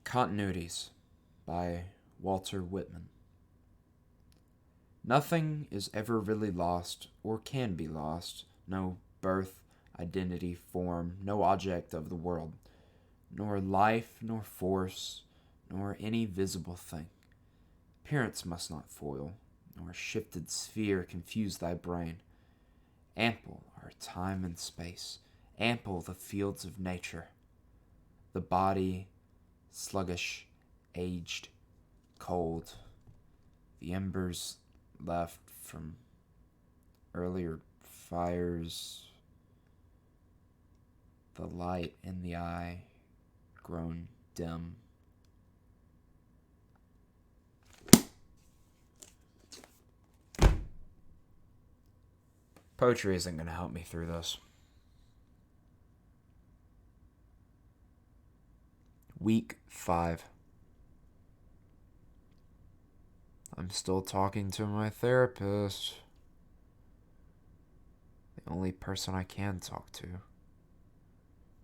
Continuities by Walt Whitman. Nothing is ever really lost or can be lost. No birth, identity, form, no object of the world, nor life, nor force, nor any visible thing. Appearance must not foil, nor shifted sphere confuse thy brain. Ample are time and space, ample the fields of nature. The body, sluggish, aged, cold, the embers left from earlier fires, the light in the eye grown dim. Poetry isn't going to help me through this. Week 5. I'm still talking to my therapist. The only person I can talk to.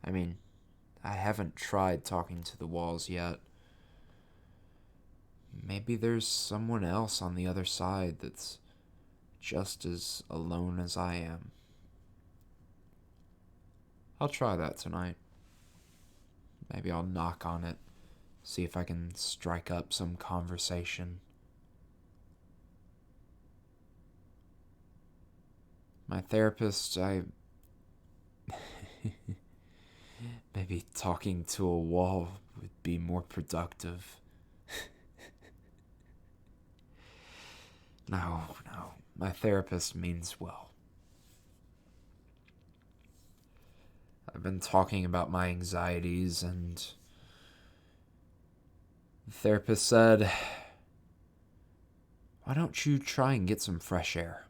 I mean, I haven't tried talking to the walls yet. Maybe there's someone else on the other side that's just as alone as I am. I'll try that tonight. Maybe I'll knock on it, see if I can strike up some conversation. My therapist, maybe talking to a wall would be more productive. No, my therapist means well. I've been talking about my anxieties, and the therapist said, "Why don't you try and get some fresh air?"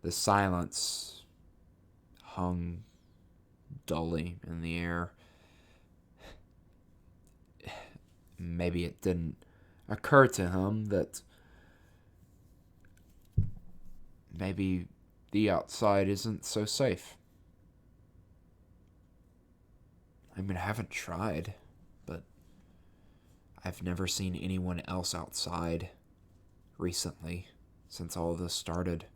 The silence hung dully in the air. Maybe it didn't occur to him that maybe the outside isn't so safe. I mean, I haven't tried, but I've never seen anyone else outside recently since all of this started.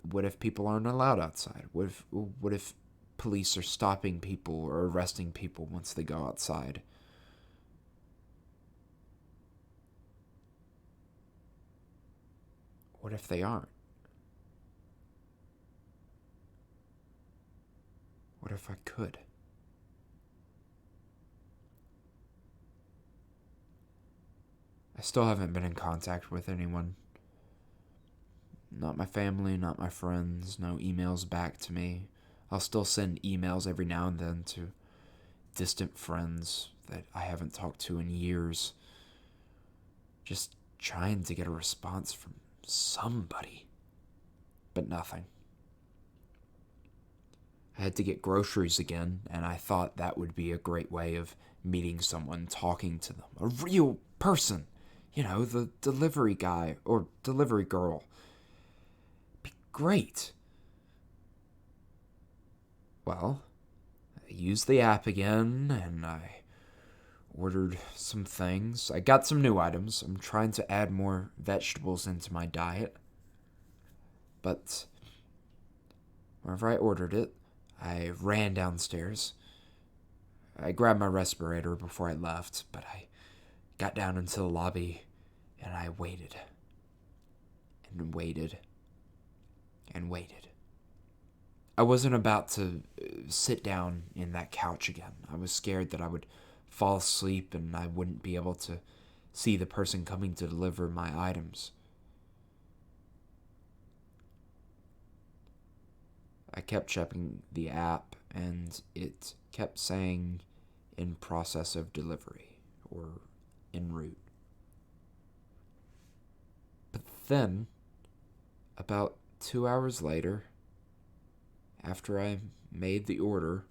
What if people aren't allowed outside? What if police are stopping people or arresting people once they go outside? What if they aren't? What if I could? I still haven't been in contact with anyone. Not my family, not my friends, no emails back to me. I'll still send emails every now and then to distant friends that I haven't talked to in years. Just trying to get a response from somebody. But nothing. I had to get groceries again, and I thought that would be a great way of meeting someone, talking to them. A real person. You know, the delivery guy or delivery girl. Be great. Well, I used the app again, and I ordered some things. I got some new items. I'm trying to add more vegetables into my diet. But whenever I ordered it, I ran downstairs. I grabbed my respirator before I left, but I got down into the lobby and I waited. And waited. And waited. I wasn't about to sit down in that couch again. I was scared that I would fall asleep and I wouldn't be able to see the person coming to deliver my items. I kept checking the app and it kept saying in process of delivery or en route. But then, about 2 hours later, after I made the order,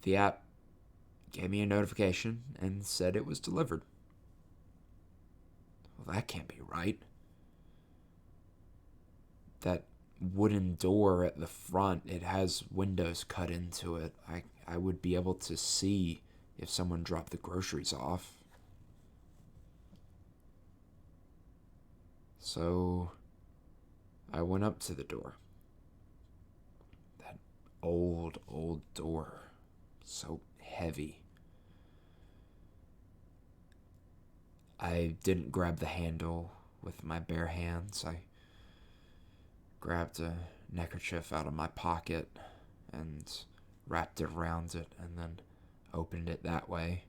the app gave me a notification and said it was delivered. Well, that can't be right. that wooden door at the front, it has windows cut into it. I would be able to see if someone dropped the groceries off. So I went up to the door. That old door. So heavy. I didn't grab the handle with my bare hands. I grabbed a neckerchief out of my pocket and wrapped it around it and then opened it that way.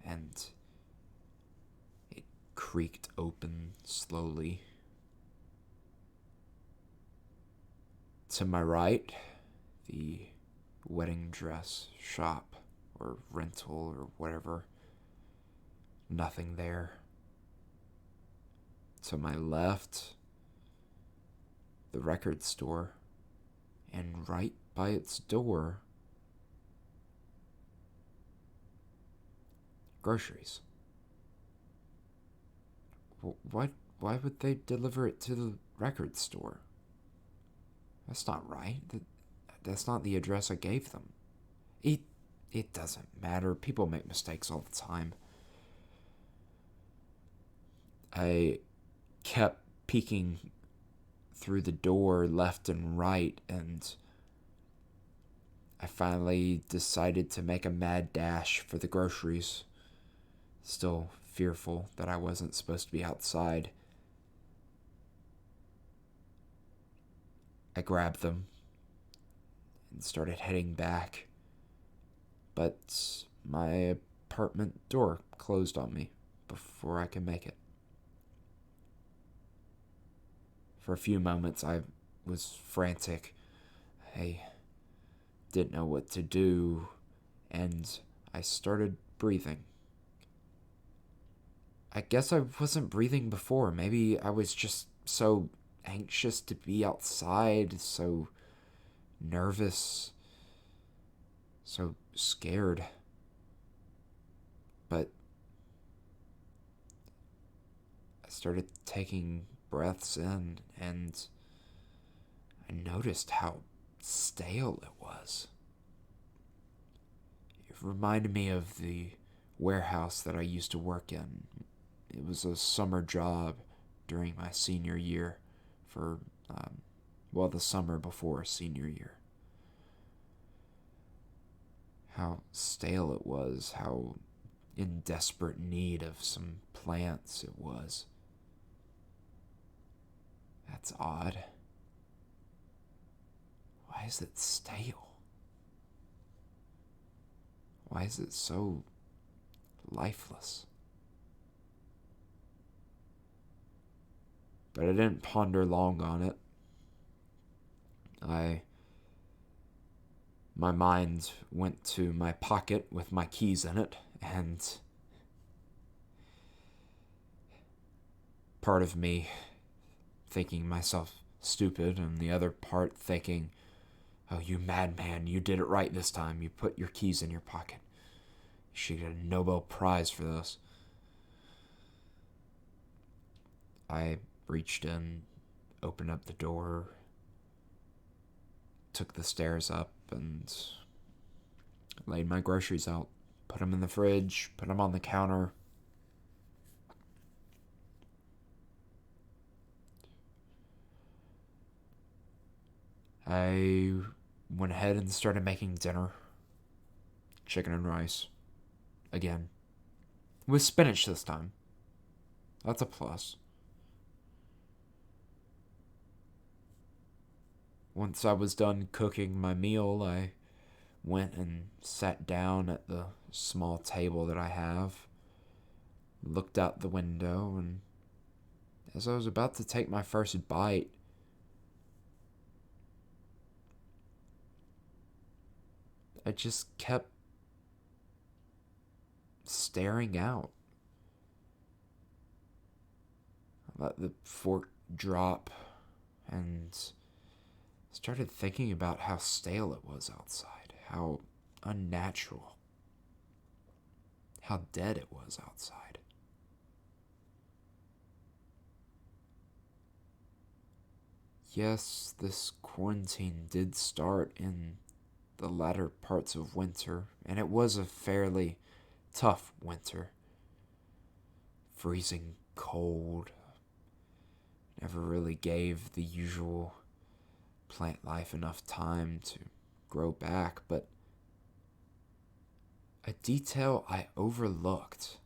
And it creaked open slowly. To my right, the wedding dress shop or rental or whatever. Nothing there. To my left, the record store, and right by its door, groceries. Why would they deliver it to the record store? That's not right. That's not the address I gave them. It doesn't matter. People make mistakes all the time. I kept peeking through the door left and right, and I finally decided to make a mad dash for the groceries, still fearful that I wasn't supposed to be outside. I grabbed them and started heading back, but my apartment door closed on me before I could make it. For a few moments, I was frantic. I didn't know what to do, and I started breathing. I guess I wasn't breathing before. Maybe I was just so anxious to be outside, so nervous, so scared. But I started taking breaths in, and I noticed how stale it was. It reminded me of the warehouse that I used to work in. It was a summer job during my senior year for, the summer before senior year. How stale it was, how in desperate need of some plants it was. That's odd. Why is it stale? Why is it so lifeless? But I didn't ponder long on it. My mind went to my pocket with my keys in it, and part of me thinking myself stupid, and the other part thinking, oh, you madman, you did it right this time. You put your keys in your pocket. You should get a Nobel Prize for this. I reached in, opened up the door, took the stairs up, and laid my groceries out. Put them in the fridge, put them on the counter. I went ahead and started making dinner. Chicken and rice. Again. With spinach this time. That's a plus. Once I was done cooking my meal, I went and sat down at the small table that I have, looked out the window, and as I was about to take my first bite, I just kept staring out. I let the fork drop and started thinking about how stale it was outside, how unnatural, how dead it was outside. yes, this quarantine did start in the latter parts of winter, and it was a fairly tough winter. Freezing cold, never really gave the usual plant life enough time to grow back, but a detail I overlooked.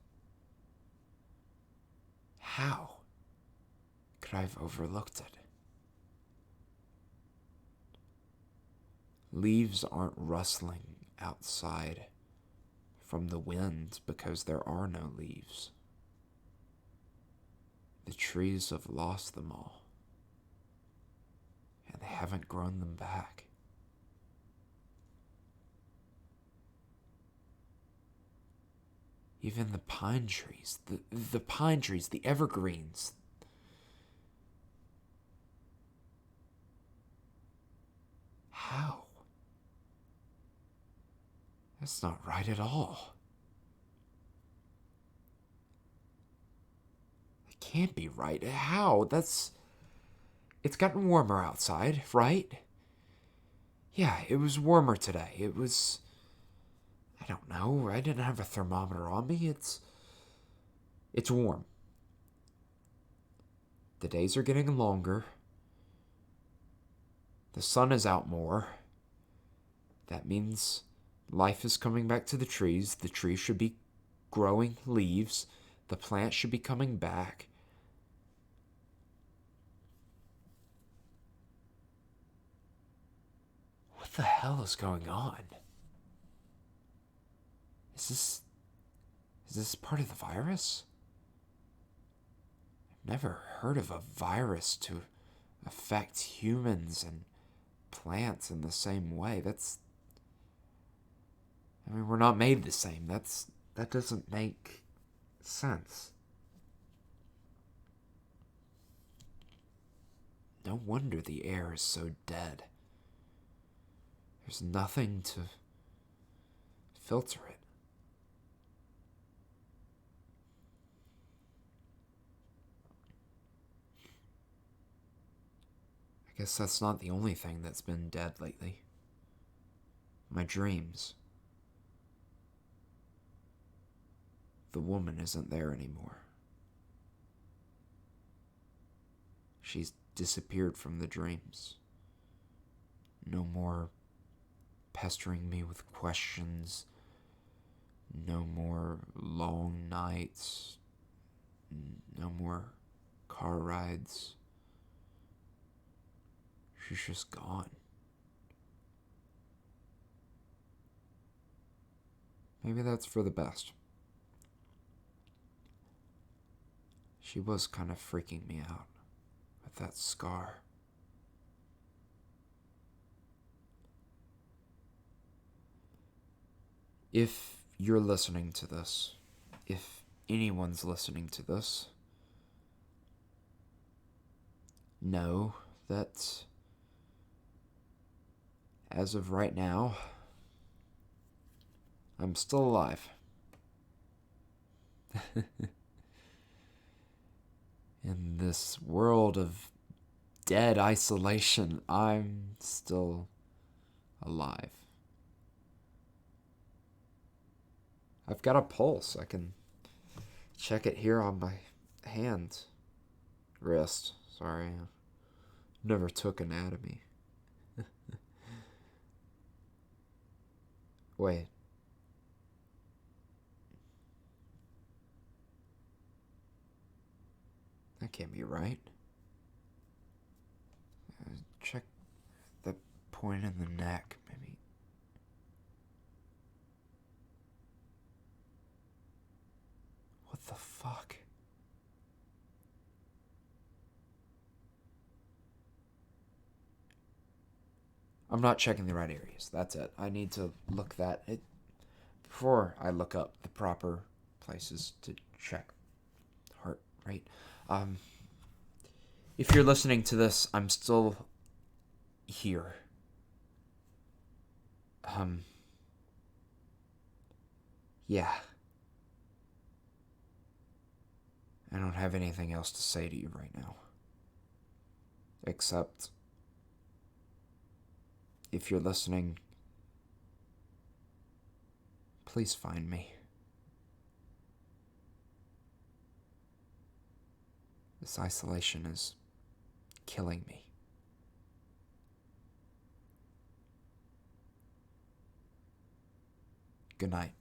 How could I have overlooked it? Leaves aren't rustling outside from the wind because there are no leaves. The trees have lost them all, and they haven't grown them back. Even the pine trees, the pine trees, the evergreens. How? That's not right at all. It can't be right. How? It's gotten warmer outside, right? Yeah, it was warmer today. I don't know. I didn't have a thermometer on me. It's warm. The days are getting longer. The sun is out more. That means life is coming back to the trees. The trees should be growing leaves. The plants should be coming back. What the hell is going on? Is this part of the virus? I've never heard of a virus to affect humans and plants in the same way. We're not made the same. That doesn't make sense. No wonder the air is so dead. There's nothing to filter it. I guess that's not the only thing that's been dead lately. My dreams. The woman isn't there anymore. She's disappeared from the dreams. No more pestering me with questions. No more long nights. No more car rides. She's just gone. Maybe that's for the best. She was kind of freaking me out with that scar. If you're listening to this, if anyone's listening to this, know that as of right now, I'm still alive. In this world of dead isolation, I'm still alive. I've got a pulse. I can check it here on my wrist. Sorry, I never took anatomy. Wait. That can't be right. Check the point in the neck, maybe. What the fuck? I'm not checking the right areas. That's it. I need to look that before I look up the proper places to check heart rate. If you're listening to this, I'm still here. Yeah. I don't have anything else to say to you right now. Except if you're listening, please find me. This isolation is killing me. Good night.